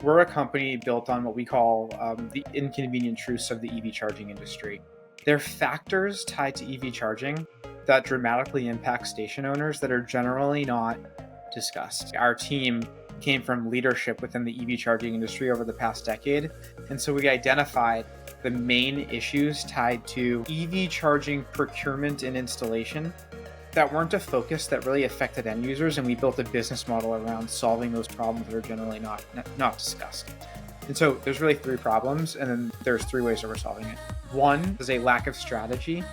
We're a company built on what we call the inconvenient truths of the EV charging industry. There are factors tied to EV charging that dramatically impact station owners that are generally not discussed. Our team came from leadership within the EV charging industry over the past decade, and so we identified the main issues tied to EV charging procurement and installation that weren't a focus that really affected end users, and we built a business model around solving those problems that are generally not discussed. And so there's really three problems, and then there's three ways that we're solving it. One is a lack of strategy.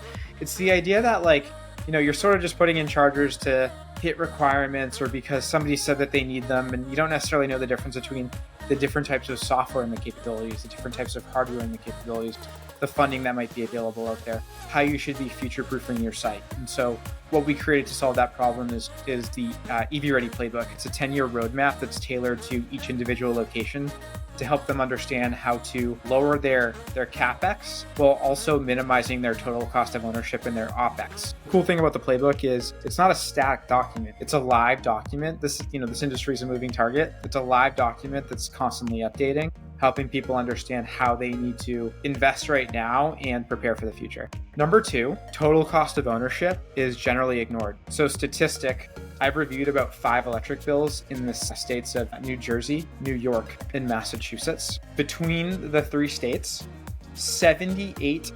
It's the idea that you're sort of just putting in chargers to hit requirements or because somebody said that they need them, and you don't necessarily know the difference between the different types of software and the capabilities, the different types of hardware and the capabilities, the funding that might be available out there, how you should be future-proofing your site. And so what we created to solve that problem is the EVready playbook. It's a 10-year roadmap that's tailored to each individual location to help them understand how to lower their CapEx while also minimizing their total cost of ownership and their OpEx. The cool thing about the playbook is it's not a static document. It's a live document. This industry is a moving target. It's a live document that's constantly updating, helping people understand how they need to invest right now and prepare for the future. Number two, total cost of ownership is generally ignored. So statistic, I've reviewed about 5 electric bills in the states of New Jersey, New York, and Massachusetts. Between the 3 states, 78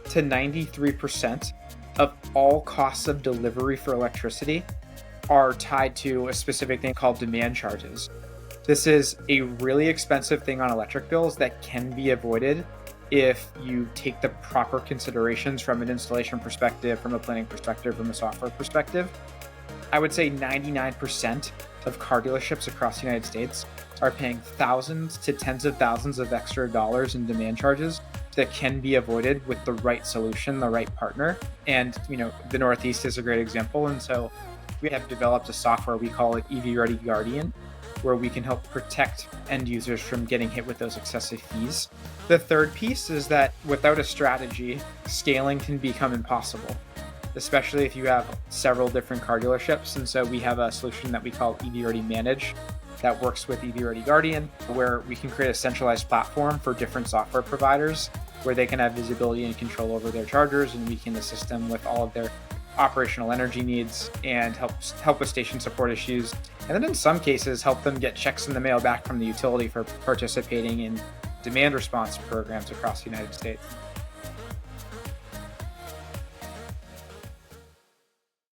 to 93% of all costs of delivery for electricity are tied to a specific thing called demand charges. This is a really expensive thing on electric bills that can be avoided if you take the proper considerations from an installation perspective, from a planning perspective, from a software perspective. I would say 99% of car dealerships across the United States are paying thousands to tens of thousands of extra dollars in demand charges that can be avoided with the right solution, the right partner. And, the Northeast is a great example. And so we have developed a software, we call it EVready Guardian, where we can help protect end users from getting hit with those excessive fees. The third piece is that without a strategy, scaling can become impossible, especially if you have several different car dealerships. And so we have a solution that we call EVready Manage that works with EVready Guardian, where we can create a centralized platform for different software providers where they can have visibility and control over their chargers, and we can assist them with all of their operational energy needs and help with station support issues. And then in some cases, help them get checks in the mail back from the utility for participating in demand response programs across the United States.